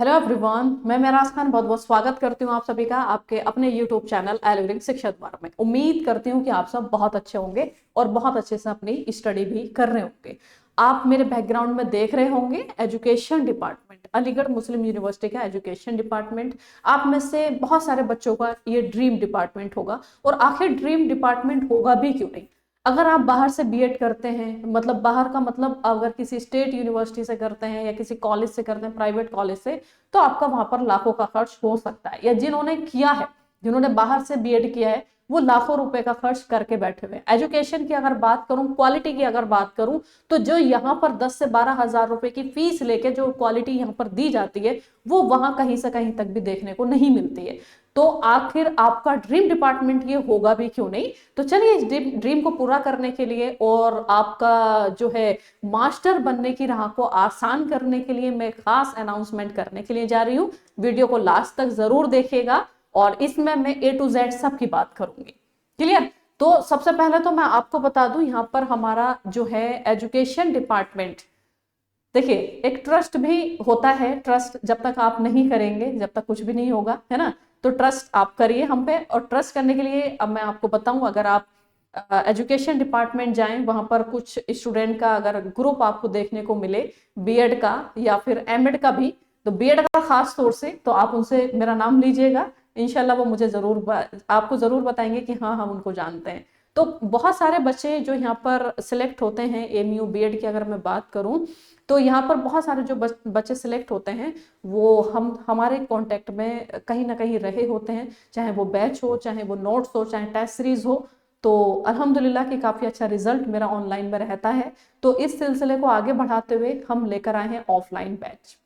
Hello everyone, मैं महराज खान बहुत बहुत स्वागत करती हूँ आप सभी का आपके अपने यूट्यूब चैनल एलिवरिंग शिक्षा द्वारा में। उम्मीद करती हूँ कि आप सब बहुत अच्छे होंगे और बहुत अच्छे से अपनी स्टडी भी कर रहे होंगे। आप मेरे बैकग्राउंड में देख रहे होंगे एजुकेशन डिपार्टमेंट, अलीगढ़ मुस्लिम यूनिवर्सिटी का एजुकेशन डिपार्टमेंट। आप में से बहुत सारे बच्चों का ये ड्रीम डिपार्टमेंट होगा, और आखिर ड्रीम डिपार्टमेंट होगा भी क्यों नहीं। अगर आप बाहर से बीएड करते हैं, मतलब बाहर का मतलब अगर किसी स्टेट यूनिवर्सिटी से करते हैं या किसी कॉलेज से करते हैं, प्राइवेट कॉलेज से, तो आपका वहां पर लाखों का खर्च हो सकता है। या जिन्होंने किया है, जिन्होंने बाहर से बीएड किया है, वो लाखों रुपए का खर्च करके बैठे हुए। एजुकेशन की अगर बात करूं, क्वालिटी की अगर बात करूं, तो जो यहाँ पर 10 से 12 हजार रुपए की फीस लेके जो क्वालिटी यहाँ पर दी जाती है, वो वहां कहीं से कहीं तक भी देखने को नहीं मिलती है। तो आखिर आपका ड्रीम डिपार्टमेंट ये होगा भी क्यों नहीं। तो चलिए इस ड्रीम को पूरा करने के लिए और आपका जो है मास्टर बनने की राह को आसान करने के लिए मैं खास अनाउंसमेंट करने के लिए जा रही हूं। वीडियो को लास्ट तक जरूर देखिएगा और इसमें मैं A to Z सब की बात करूंगी। क्लियर। तो सबसे पहले तो मैं आपको बता दूं, यहाँ पर हमारा जो है एजुकेशन डिपार्टमेंट, देखिए एक ट्रस्ट भी होता है। ट्रस्ट जब तक आप नहीं करेंगे, जब तक कुछ भी नहीं होगा, है ना। तो ट्रस्ट आप करिए हम पे। और ट्रस्ट करने के लिए अब मैं आपको बताऊं, अगर आप एजुकेशन डिपार्टमेंट जाएं, वहां पर कुछ स्टूडेंट का अगर ग्रुप आपको देखने को मिले बीएड का या फिर एमएड का भी, तो बीएड का खास तौर से, तो आप उनसे मेरा नाम लीजिएगा। इंशाल्लाह वो मुझे आपको जरूर बताएंगे कि हाँ हम उनको जानते हैं। तो बहुत सारे बच्चे जो यहाँ पर सिलेक्ट होते हैं एमयू बीएड की अगर मैं बात करूं, तो यहाँ पर बहुत सारे जो बच्चे सिलेक्ट होते हैं, वो हमारे कांटेक्ट में कहीं ना कहीं रहे होते हैं। चाहे वो बैच हो, चाहे वो नोट्स हो, चाहे टेस्ट सीरीज हो। तो अल्हम्दुलिल्लाह कि काफी अच्छा रिजल्ट मेरा ऑनलाइन में रहता है। तो इस सिलसिले को आगे बढ़ाते हुए हम लेकर आए हैं ऑफलाइन बैच।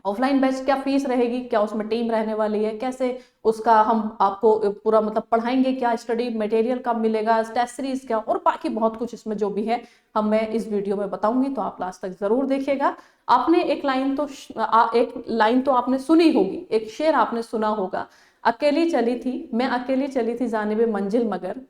ऑफलाइन बैच क्या फीस रहेगी, क्या उसमें टीम रहने वाली है, कैसे उसका हम आपको पूरा मतलब पढ़ाएंगे, क्या स्टडी मटेरियल कब मिलेगा, टेस्ट सीरीज क्या, और बाकी बहुत कुछ इसमें जो भी है हम मैं इस वीडियो में बताऊंगी। तो आप लास्ट तक जरूर देखिएगा। आपने एक लाइन तो आपने सुनी होगी, एक शेर आपने सुना होगा, अकेली चली थी मैं अकेली चली थी जानिबे मंजिल मगर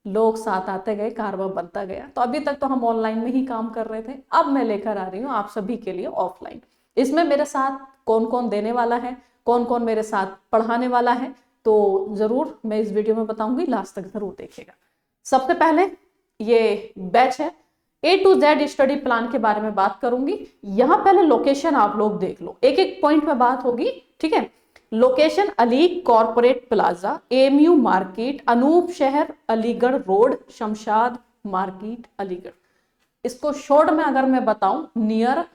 लोग साथ आते गए कारवां बनता गया। तो अभी तक तो हम ऑनलाइन में ही काम कर रहे थे, अब मैं लेकर आ रही हूँ आप सभी के लिए ऑफलाइन। इसमें मेरे साथ कौन कौन देने वाला है, कौन कौन मेरे साथ पढ़ाने वाला है, तो जरूर मैं इस वीडियो में बताऊंगी, लास्ट तक जरूर देखिएगा। सबसे पहले ये बैच है, A to Z study plan के बारे में बात करूंगी। यहां पहले लोकेशन आप लोग देख लो, एक एक पॉइंट में बात होगी, ठीक है। Location Ali corporate plaza, MU market, Anupshahr, Aligarh road, Shamshad market, Aligarh. इसको शॉर्ट में अगर मैं बताऊं, नियर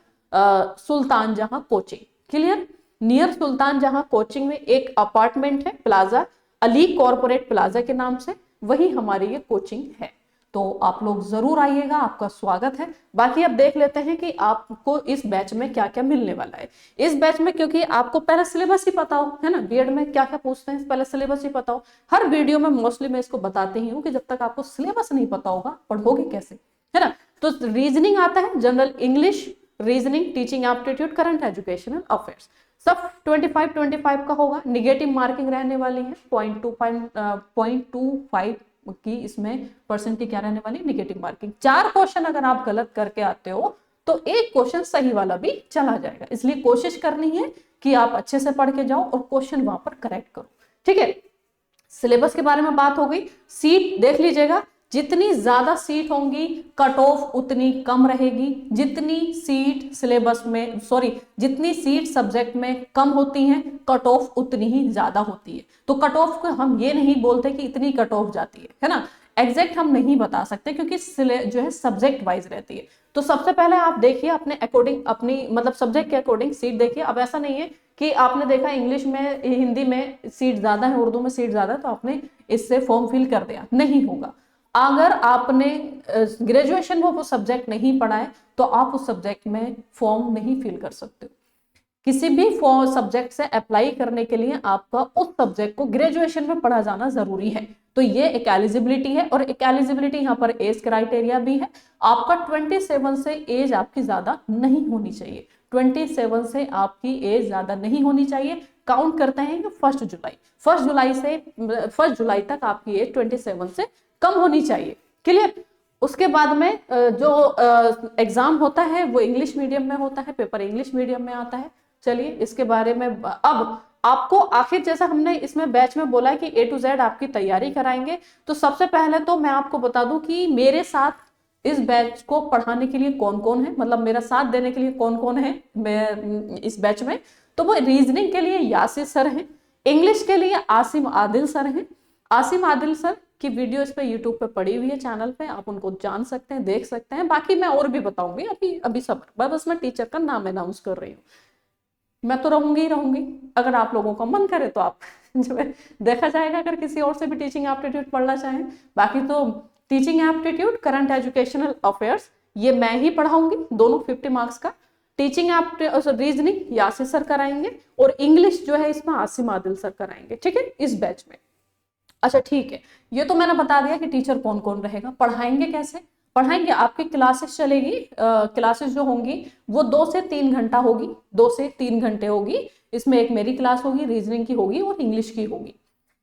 सुल्तान जहां कोचिंग। क्लियर। नियर सुल्तान जहां कोचिंग में एक अपार्टमेंट है, प्लाजा अली कॉर्पोरेट प्लाजा के नाम से, वही हमारी ये कोचिंग है। तो आप लोग जरूर आइएगा, आपका स्वागत है। बाकी अब देख लेते हैं कि आपको इस बैच में क्या क्या मिलने वाला है। इस बैच में क्योंकि आपको पहले सिलेबस ही पता हो, है ना, बीएड में क्या क्या पूछते हैं पहले सिलेबस ही पता हो। हर वीडियो में मोस्टली मैं इसको बताती ही हूँ कि जब तक आपको सिलेबस नहीं पता होगा पढ़ोगे कैसे, है ना। तो रीजनिंग आता है, general English, reasoning, teaching aptitude, current educational affairs, सब 25-25 का होगा। निगेटिव मार्किंग रहने वाली है, 0.25 की इसमें परसेंट की क्या रहने वाली, निगेटिव मार्किंग। 4 क्वेश्चन अगर आप गलत करके आते हो तो एक क्वेश्चन सही वाला भी चला जाएगा। इसलिए कोशिश करनी है कि आप अच्छे से पढ़ के जाओ और क्वेश्चन वहां पर करेक्ट करो, ठीक है। सिलेबस के बारे में बात हो गई। सीट देख लीजिएगा, जितनी ज्यादा सीट होंगी कट ऑफ उतनी कम रहेगी। जितनी सीट सिलेबस में जितनी सीट सब्जेक्ट में कम होती हैं, कट ऑफ उतनी ही ज्यादा होती है। तो कट ऑफ को हम ये नहीं बोलते कि इतनी कट ऑफ जाती है ना, एग्जैक्ट हम नहीं बता सकते क्योंकि जो है सब्जेक्ट वाइज रहती है। तो सबसे पहले आप देखिए अपने अकॉर्डिंग, अपनी मतलब सब्जेक्ट के अकॉर्डिंग सीट देखिए। अब ऐसा नहीं है कि आपने देखा इंग्लिश में, हिंदी में सीट ज्यादा है, उर्दू में सीट ज्यादा है, तो आपने इससे फॉर्म फिल कर दिया, नहीं होगा। अगर आपने ग्रेजुएशन में वो सब्जेक्ट नहीं पढ़ा है तो आप उस सब्जेक्ट में फॉर्म नहीं फिल कर सकते। किसी भी सब्जेक्ट से अप्लाई करने के लिए आपका उस सब्जेक्ट को ग्रेजुएशन में पढ़ा जाना जरूरी है। तो ये एक एलिजिबिलिटी है, और एक एलिजिबिलिटी यहाँ पर एज क्राइटेरिया भी है। आपका 27 से एज आपकी ज्यादा नहीं होनी चाहिए। 27 से आपकी एज ज्यादा नहीं होनी चाहिए। काउंट करते हैं कि 1 जुलाई तक आपकी एज 27 से कम होनी चाहिए। क्लियर। उसके बाद में जो एग्जाम होता है वो इंग्लिश मीडियम में होता है, पेपर इंग्लिश मीडियम में आता है। चलिए इसके बारे में अब आपको आखिर जैसा हमने इसमें बैच में बोला है कि A to Z आपकी तैयारी कराएंगे, तो सबसे पहले तो मैं आपको बता दूं कि मेरे साथ इस बैच को पढ़ाने के लिए कौन कौन है, मतलब मेरा साथ देने के लिए कौन कौन है मैं इस बैच में। तो वो रीजनिंग के लिए यासिर सर हैं, इंग्लिश के लिए आसिम आदिल सर हैं। आसिम आदिल सर की वीडियो इस पे यूट्यूब पे पड़ी हुई है चैनल पे, आप उनको जान सकते हैं, देख सकते हैं। बाकी मैं और भी बताऊंगी, अभी अभी सब बस मैं टीचर का नाम अनाउंस कर रही हूँ। मैं तो रहूंगी ही रहूंगी, अगर आप लोगों का मन करे तो आप जो है देखा जाएगा, अगर किसी और से भी टीचिंग एप्टीट्यूड पढ़ना चाहें। बाकी तो teaching aptitude, current educational affairs ये मैं ही पढ़ाऊंगी, दोनों 50 मार्क्स का। टीचिंग रीजनिंग यासिर सर कराएंगे, और इंग्लिश जो है इसमें आसिम आदिल सर कराएंगे, ठीक है, इस बैच में। अच्छा ठीक है, ये तो मैंने बता दिया कि टीचर कौन कौन रहेगा। पढ़ाएंगे कैसे? पढ़ाएंगे, आपकी क्लासेस चलेगी, क्लासेस जो होंगी वो 2 से 3 घंटा होगी, 2 से 3 घंटे होगी। इसमें एक मेरी क्लास होगी, रीजनिंग की होगी और इंग्लिश की होगी।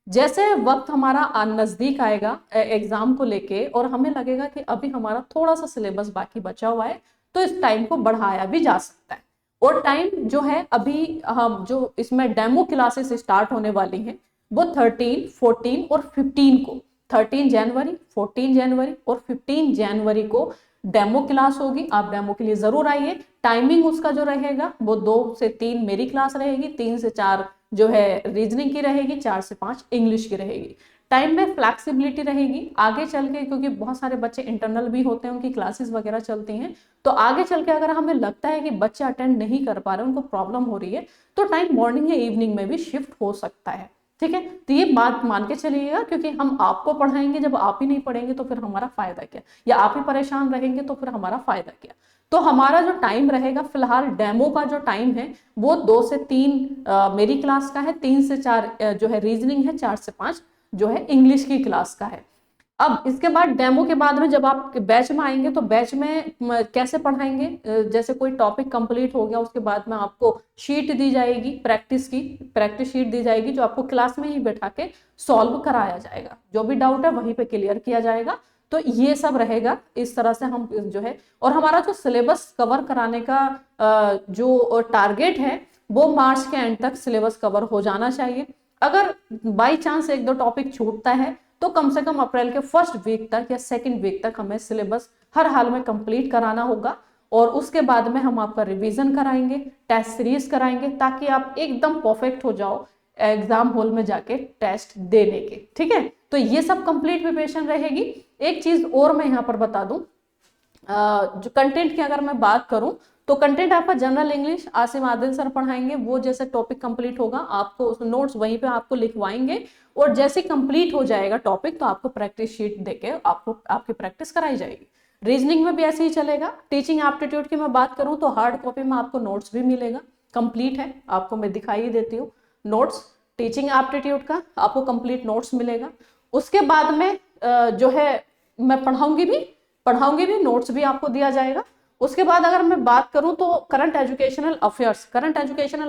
जैसे वक्त हमारा नजदीक आएगा एग्जाम को लेके, और हमें लगेगा कि अभी हमारा थोड़ा सा सिलेबस बाकी बचा हुआ है, तो इस टाइम को बढ़ाया भी जा सकता है। और टाइम जो है अभी हम जो इसमें डेमो क्लासेस स्टार्ट होने वाली हैं वो 13, 14 और 15 को, 13 जनवरी, 14 जनवरी और 15 जनवरी को डेमो क्लास होगी। आप डेमो के लिए जरूर आइए। टाइमिंग उसका जो रहेगा वो 2 से 3 मेरी क्लास रहेगी, 3 से 4 जो है रीजनिंग की रहेगी, 4 से 5 इंग्लिश की रहेगी। टाइम में फ्लैक्सिबिलिटी रहेगी आगे चल के, क्योंकि बहुत सारे बच्चे इंटरनल भी होते हैं, उनकी क्लासेस वगैरह चलती हैं, तो आगे चल के अगर हमें लगता है कि बच्चे अटेंड नहीं कर पा रहे, उनको प्रॉब्लम हो रही है, तो टाइम मॉर्निंग या इवनिंग में भी शिफ्ट हो सकता है, ठीक है। तो ये बात मान के चलिएगा, क्योंकि हम आपको पढ़ाएंगे, जब आप ही नहीं पढ़ेंगे तो फिर हमारा फायदा क्या, या आप ही परेशान रहेंगे तो फिर हमारा फायदा क्या। तो हमारा जो टाइम रहेगा फिलहाल डेमो का जो टाइम है वो 2 से 3 मेरी क्लास का है, 3 से 4 जो है रीजनिंग है, 4 से 5 जो है इंग्लिश की क्लास का है। अब इसके बाद डेमो के बाद में जब आप बैच में आएंगे तो बैच में कैसे पढ़ाएंगे, जैसे कोई टॉपिक कंप्लीट हो गया उसके बाद में आपको शीट दी जाएगी, प्रैक्टिस की प्रैक्टिस शीट दी जाएगी, जो आपको क्लास में ही बैठा के सॉल्व कराया जाएगा, जो भी डाउट है वहीं पे क्लियर किया जाएगा। तो ये सब रहेगा, इस तरह से हम जो है, और हमारा जो सिलेबस कवर कराने का जो टारगेट है वो मार्च के एंड तक सिलेबस कवर हो जाना चाहिए। अगर बाई चांस 1-2 टॉपिक छूटता है तो कम से कम अप्रैल के फर्स्ट वीक तक या सेकंड वीक तक हमें सिलेबस हर हाल में कंप्लीट कराना होगा, और उसके बाद में हम आपका रिवीजन कराएंगे, टेस्ट सीरीज कराएंगे, ताकि आप एकदम परफेक्ट हो जाओ एग्जाम हॉल में जाके टेस्ट देने के, ठीक है। तो ये सब कंप्लीट प्रिपरेशन रहेगी। एक चीज और मैं यहाँ पर बता दूं, जो कंटेंट की अगर मैं बात करूं तो कंटेंट आपका general English Asim Adil sir पढ़ाएंगे, वो जैसे टॉपिक कंप्लीट होगा आपको उस नोट्स वहीं पे आपको लिखवाएंगे, और जैसे कंप्लीट हो जाएगा टॉपिक तो आपको प्रैक्टिस शीट देके आपको आपकी प्रैक्टिस कराई जाएगी। रीजनिंग में भी ऐसे ही चलेगा। टीचिंग एप्टीट्यूड की मैं बात करूं तो हार्ड कॉपी में आपको नोट्स भी मिलेगा, कंप्लीट है, आपको मैं दिखाई देती हूँ नोट्स। टीचिंग एप्टीट्यूड का आपको कंप्लीट नोट्स मिलेगा। उसके बाद में जो है मैं पढ़ाऊंगी भी, नोट्स भी आपको दिया जाएगा। उसके बाद अगर मैं बात करूं तो करंट एजुकेशनल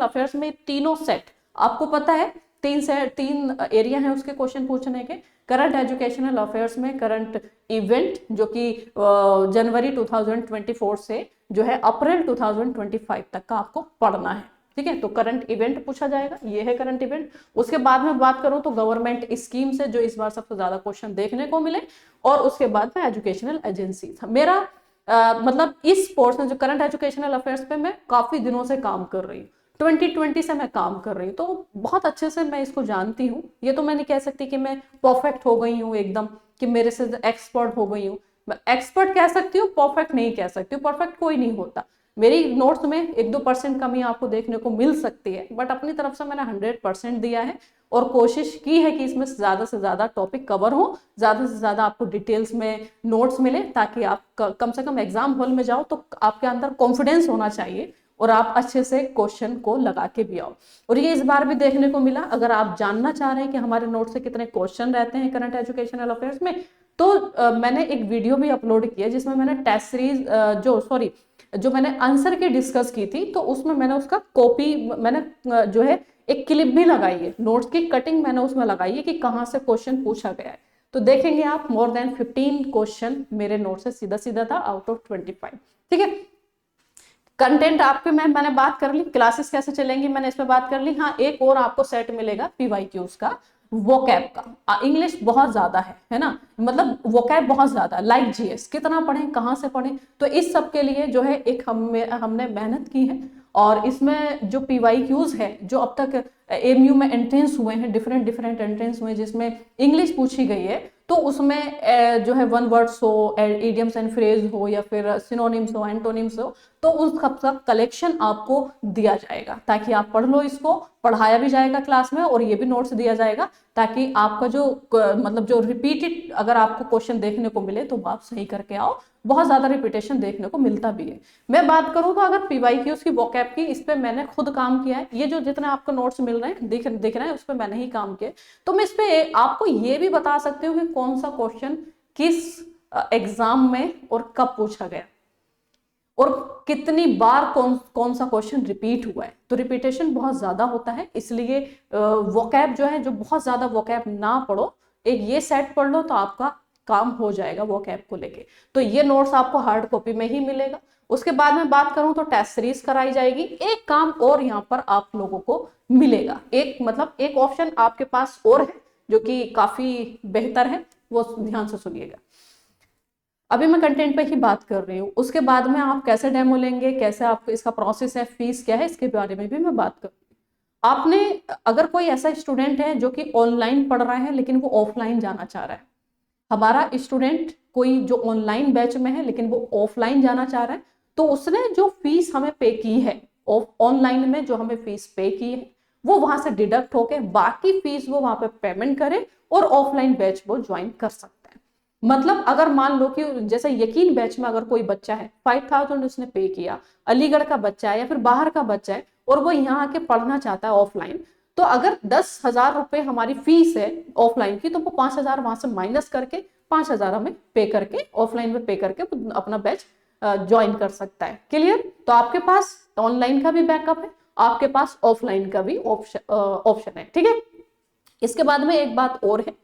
अफेयर्स में तीनों सेट, आपको पता है 3 एरिया है उसके क्वेश्चन पूछने के। करंट एजुकेशनल अफेयर्स में करंट इवेंट जो कि जनवरी 2024 से जो है अप्रैल 2025 तक का आपको पढ़ना है, ठीक है। तो करंट इवेंट पूछा जाएगा, ये है करंट इवेंट। उसके बाद में बात करूं तो गवर्नमेंट स्कीम से जो इस बार सबसे ज्यादा क्वेश्चन देखने को मिले, और उसके बाद में एजुकेशनल एजेंसी। मेरा मतलब इस पोर्शन जो करंट एजुकेशनल अफेयर्स पे मैं काफी दिनों से काम कर रही हूँ, 2020 से मैं काम कर रही हूँ, तो बहुत अच्छे से मैं इसको जानती हूँ। ये तो मैं नहीं कह सकती कि मैं परफेक्ट हो गई हूँ एकदम, कि मेरे से एक्सपर्ट हो गई हूँ। मैं एक्सपर्ट कह सकती हूँ, परफेक्ट नहीं कह सकती हूँ, परफेक्ट कोई नहीं होता। मेरी नोट्स में 1-2% कमी आपको देखने को मिल सकती है, बट अपनी तरफ से मैंने 100% दिया है, और कोशिश की है कि इसमें ज्यादा से ज्यादा टॉपिक कवर हो, ज्यादा से ज्यादा आपको डिटेल्स में नोट्स मिले, ताकि आप कम से कम एग्जाम हॉल में जाओ तो आपके अंदर कॉन्फिडेंस होना चाहिए, और आप अच्छे से क्वेश्चन को लगा के भी आओ। और ये इस बार भी देखने को मिला। अगर आप जानना चाह रहे हैं कि हमारे नोट से कितने क्वेश्चन रहते हैं करंट एजुकेशनल अफेयर्स में, तो मैंने एक वीडियो भी अपलोड किया जिसमें मैंने टेस्ट सीरीज जो मैंने आंसर की डिस्कस की थी, तो उसमें मैंने उसका कॉपी मैंने जो है एक क्लिप भी लगाई है, नोट्स की कटिंग मैंने उसमें लगाई है कि कहाँ से क्वेश्चन पूछा गया है। तो देखेंगे आप मोर देन 15 क्वेश्चन मेरे नोट से सीधा सीधा था आउट ऑफ 25, ठीक है। कंटेंट आपके मैंने बात कर ली, क्लासेस कैसे चलेंगी मैंने इसमें बात कर ली। हाँ, एक और आपको सेट मिलेगा पीवाईक्यूज का, वोकैब का। इंग्लिश बहुत ज्यादा है ना, मतलब वोकैब बहुत ज्यादा, लाइक जीएस कितना पढ़ें, कहाँ से पढ़ें, तो इस सब के लिए जो है एक हमने मेहनत की है। और इसमें जो पीवाईक्यूज है, जो अब तक एमयू में एंट्रेंस हुए हैं, डिफरेंट डिफरेंट एंट्रेंस हुए जिसमें इंग्लिश पूछी गई है, तो उसमें जो है वन वर्ड्स हो, इडियम्स एंड फ्रेज हो, या फिर सिनोनिम्स हो, एंटोनिम्स हो, तो उस सब कलेक्शन आपको दिया जाएगा ताकि आप पढ़ लो। इसको पढ़ाया भी जाएगा क्लास में, और ये भी नोट्स दिया जाएगा ताकि आपका जो मतलब जो रिपीटेड अगर आपको क्वेश्चन देखने को मिले तो आप सही करके आओ। बहुत ज्यादा रिपीटेशन देखने को मिलता भी है। मैं बात करूं तो अगर पीवाईक्यूज की वोकैब की, इस पे मैंने खुद काम किया है। ये जो जितने आपको नोट्स मिल रहे हैं दिख रहे हैं, उस पर मैंने ही काम किया। तो मैं इस पे आपको ये भी बता सकती हूँ कि कौन सा क्वेश्चन किस एग्जाम में और कब पूछा गया, और कितनी बार कौन सा क्वेश्चन रिपीट हुआ है। तो रिपीटेशन बहुत ज्यादा होता है, इसलिए वोकैब जो है, जो बहुत ज्यादा वोकैब ना पढ़ो, एक ये सेट पढ़ लो तो आपका काम हो जाएगा वोकैब को लेके। तो ये नोट्स आपको हार्ड कॉपी में ही मिलेगा। उसके बाद में बात करूं तो टेस्ट सीरीज कराई जाएगी। एक काम और यहाँ पर आप लोगों को मिलेगा, एक मतलब एक ऑप्शन आपके पास और है जो कि काफी बेहतर है, वो ध्यान से सुनिएगा। अभी मैं कंटेंट पे ही बात कर रही हूँ, उसके बाद में आप कैसे डेमो लेंगे, कैसे आपको इसका प्रोसेस है, फीस क्या है, इसके बारे में भी मैं बात करूँ। आपने अगर कोई ऐसा स्टूडेंट है जो कि ऑनलाइन पढ़ रहा है लेकिन वो ऑफलाइन जाना चाह रहा है, हमारा स्टूडेंट कोई जो ऑनलाइन बैच में है लेकिन वो ऑफलाइन जाना चाह रहा है, तो उसने जो फीस हमें पे की है, ऑनलाइन में जो हमें फीस पे की है, वो वहां से डिडक्ट होके बाकी फीस वो वहां पे पेमेंट करे और ऑफलाइन बैच वो ज्वाइन कर सकता है। मतलब अगर मान लो कि जैसे यकीन बैच में अगर कोई बच्चा है, 5000 उसने पे किया, अलीगढ़ का बच्चा है या फिर बाहर का बच्चा है, और वो यहाँ आके पढ़ना चाहता है ऑफलाइन, तो अगर 10,000 रुपए हमारी फीस है ऑफलाइन की, तो वो 5,000 वहां से माइनस करके 5,000 हमें पे करके, ऑफलाइन में पे करके अपना बैच ज्वाइन कर सकता है। क्लियर? तो आपके पास ऑनलाइन का भी बैकअप है, आपके पास ऑफलाइन का भी ऑप्शन है। ठीक है, इसके बाद में एक बात और है,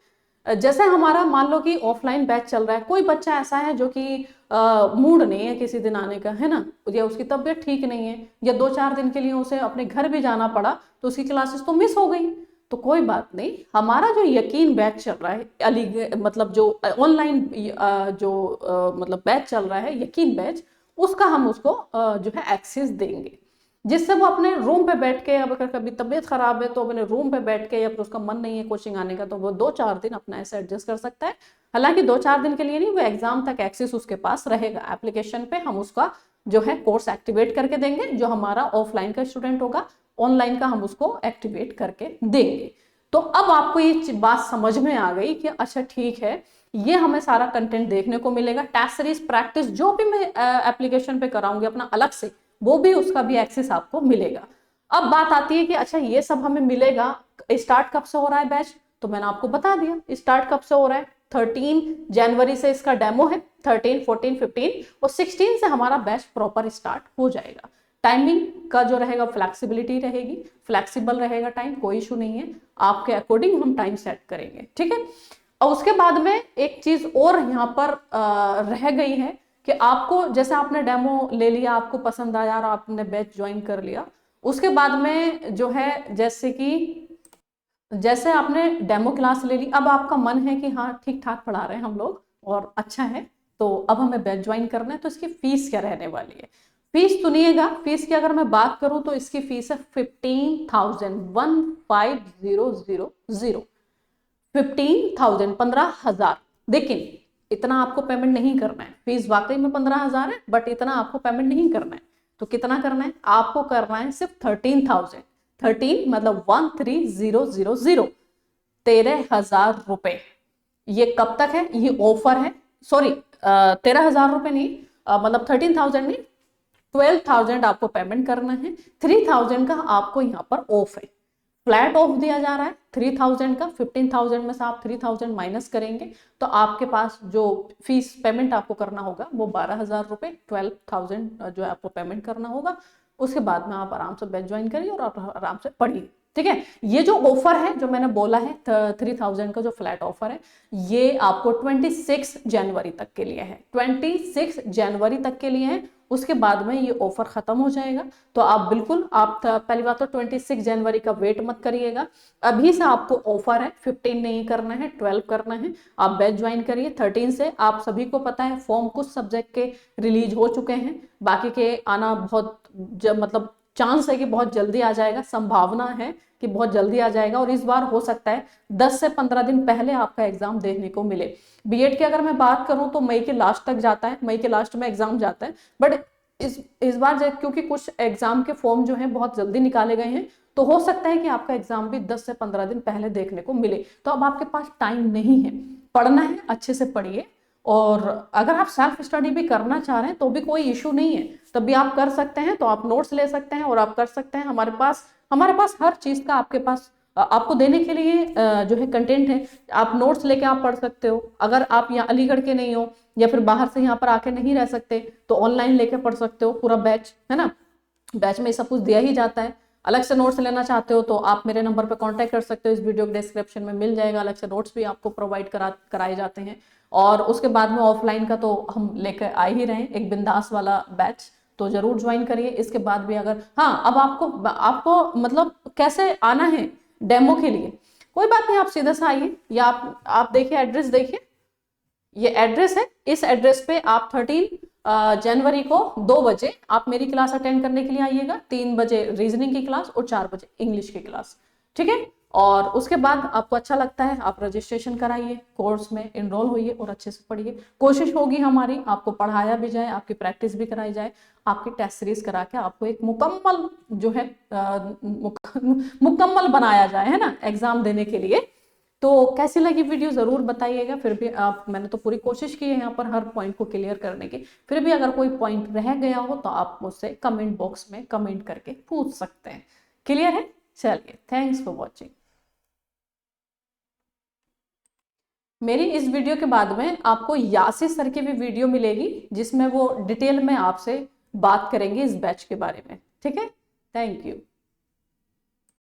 जैसे हमारा मान लो कि ऑफलाइन बैच चल रहा है, कोई बच्चा ऐसा है जो कि मूड नहीं है किसी दिन आने का, है ना, या उसकी तबीयत ठीक नहीं है, या 2-4 दिन के लिए उसे अपने घर भी जाना पड़ा, तो उसकी क्लासेस तो मिस हो गई। तो कोई बात नहीं, हमारा जो यकीन बैच चल रहा है, मतलब जो ऑनलाइन जो मतलब बैच चल रहा है, यकीन बैच, उसका हम उसको जो है एक्सेस देंगे, जिससे वो अपने रूम पे बैठ के, अब अगर कभी तबीयत खराब है तो अपने रूम पे बैठ के, या फिर उसका मन नहीं है कोचिंग आने का, तो वो 2-4 दिन अपना ऐसे एडजस्ट कर सकता है। हालांकि 2-4 दिन के लिए नहीं, वो एग्जाम तक एक्सेस उसके पास रहेगा। एप्लीकेशन पे हम उसका जो है कोर्स एक्टिवेट करके देंगे, जो हमारा ऑफलाइन का स्टूडेंट होगा, ऑनलाइन का हम उसको एक्टिवेट करके देंगे। तो अब आपको ये बात समझ में आ गई कि अच्छा ठीक है, ये हमें सारा कंटेंट देखने को मिलेगा। टेस्ट सीरीज प्रैक्टिस जो भी मैं एप्लीकेशन पे कराऊंगी अपना अलग से, वो भी, उसका भी एक्सेस आपको मिलेगा। अब बात आती है कि अच्छा ये सब हमें मिलेगा, स्टार्ट कब से हो रहा है बैच, तो मैंने आपको बता दिया स्टार्ट कब से हो रहा है। 13 जनवरी से इसका डेमो है, 13, 14, 15 और 16 से हमारा बैच प्रॉपर स्टार्ट हो जाएगा। टाइमिंग का जो रहेगा फ्लेक्सिबिलिटी रहेगी, फ्लेक्सिबल रहेगा टाइम, कोई इशू नहीं है, आपके अकॉर्डिंग हम टाइम सेट करेंगे। ठीक है, और उसके बाद में एक चीज और यहाँ पर रह गई है कि आपको, जैसे आपने डेमो ले लिया, आपको पसंद आया और आपने बैच ज्वाइन कर लिया, उसके बाद में जो है जैसे आपने डेमो क्लास ले ली, अब आपका मन है कि हाँ ठीक ठाक पढ़ा रहे हैं हम लोग और अच्छा है, तो अब हमें बैच ज्वाइन करना है, तो इसकी फीस क्या रहने वाली है। फीस सुनिएगा, फीस की अगर मैं बात करूं तो इसकी फीस है 15,000 15,000। लेकिन इतना आपको पेमेंट नहीं करना है, फीस वाकई में 15,000 है, बट इतना आपको पेमेंट नहीं करना है। तो कितना करना है आपको? करना है सिर्फ 13,000। 13 मतलब 13,000, 13,000 रुपए। ये कब तक है? ये ऑफर है, सॉरी 13,000 रुपए नहीं, मतलब 13,000 नहीं, 12,000 आपको पेमेंट करना है। 3,000 का आपको यहाँ पर ऑफ है, फ्लैट ऑफ दिया जा रहा है 3,000 का। 15,000 में से आप 3,000 माइनस करेंगे तो आपके पास जो फीस पेमेंट आपको करना होगा वो 12,000 रुपए, 12,000 जो है आपको पेमेंट करना होगा। उसके बाद में आप आराम से बैच ज्वाइन करिए और आप आराम से पढ़िए। ठीक है, ये जो ऑफर है जो मैंने बोला है 3,000 का जो फ्लैट ऑफर है, ये आपको 26 जनवरी तक के लिए है, 26 जनवरी तक के लिए है। उसके बाद में ये ऑफर खत्म हो जाएगा। तो आप बिल्कुल, आप पहली बात तो 26 जनवरी का वेट मत करिएगा, अभी से आपको ऑफर है, 15 नहीं करना है, 12 करना है। आप बैच ज्वाइन करिए 13 से। आप सभी को पता है फॉर्म कुछ सब्जेक्ट के रिलीज हो चुके हैं, बाकी के आना बहुत मतलब चांस है कि बहुत जल्दी आ जाएगा, संभावना है कि बहुत जल्दी आ जाएगा। और इस बार हो सकता है 10 से 15 दिन पहले आपका एग्जाम देखने को मिले। बीएड की अगर मैं बात करूं तो मई के लास्ट तक जाता है, मई के लास्ट में एग्जाम जाता है, बट इस बार क्योंकि कुछ एग्जाम के फॉर्म जो हैं बहुत जल्दी निकाले गए हैं, तो हो सकता है कि आपका एग्जाम भी 10 से 15 दिन पहले देखने को मिले। तो अब आपके पास टाइम नहीं है, पढ़ना है, अच्छे से पढ़िए। और अगर आप सेल्फ स्टडी भी करना चाह रहे हैं तो भी कोई इशू नहीं है, तब भी आप कर सकते हैं। तो आप नोट्स ले सकते हैं और आप कर सकते हैं। हमारे पास हर चीज का आपके पास आपको देने के लिए जो है कंटेंट है। आप नोट्स लेके आप पढ़ सकते हो। अगर आप यहाँ अलीगढ़ के नहीं हो या फिर बाहर से यहाँ पर आके नहीं रह सकते तो ऑनलाइन लेके पढ़ सकते हो, पूरा बैच है ना, बैच में ये सब कुछ दिया ही जाता है। अलग से नोट्स लेना चाहते हो तो आप मेरे नंबर पर कांटेक्ट कर सकते हो, इस वीडियो के डिस्क्रिप्शन में मिल जाएगा। अलग से नोट्स भी आपको प्रोवाइड कराए जाते हैं। और उसके बाद में ऑफलाइन का तो हम लेकर आ ही रहे हैं, एक बिंदास वाला बैच, तो जरूर ज्वाइन करिए। इसके बाद भी अगर हाँ, अब आपको मतलब कैसे आना है डेमो के लिए, कोई बात नहीं, आप सीधा से आइए, या आप देखिए, एड्रेस देखिए, ये एड्रेस है। इस एड्रेस पे आप 13 जनवरी को 2 बजे आप मेरी क्लास अटेंड करने के लिए आइएगा। 3 बजे रीजनिंग की क्लास और 4 बजे इंग्लिश की क्लास, ठीक है। और उसके बाद आपको अच्छा लगता है, आप रजिस्ट्रेशन कराइए, कोर्स में इनरोल होइए और अच्छे से पढ़िए। कोशिश होगी हमारी आपको पढ़ाया भी जाए, आपकी प्रैक्टिस भी कराई जाए, आपकी टेस्ट सीरीज करा के आपको एक मुकम्मल जो है मुकम्मल बनाया जाए, है ना, एग्जाम देने के लिए। तो कैसी लगी वीडियो जरूर बताइएगा। फिर भी मैंने तो पूरी कोशिश की है यहाँ पर हर पॉइंट को क्लियर करने की, फिर भी अगर कोई पॉइंट रह गया हो तो आप मुझसे कमेंट बॉक्स में कमेंट करके पूछ सकते हैं। क्लियर है? चलिए, थैंक्स फॉर वॉचिंग। मेरी इस वीडियो के बाद में आपको यासिर सर की भी वीडियो मिलेगी, जिसमें वो डिटेल में आपसे बात करेंगे इस बैच के बारे में, ठीक है। Thank you.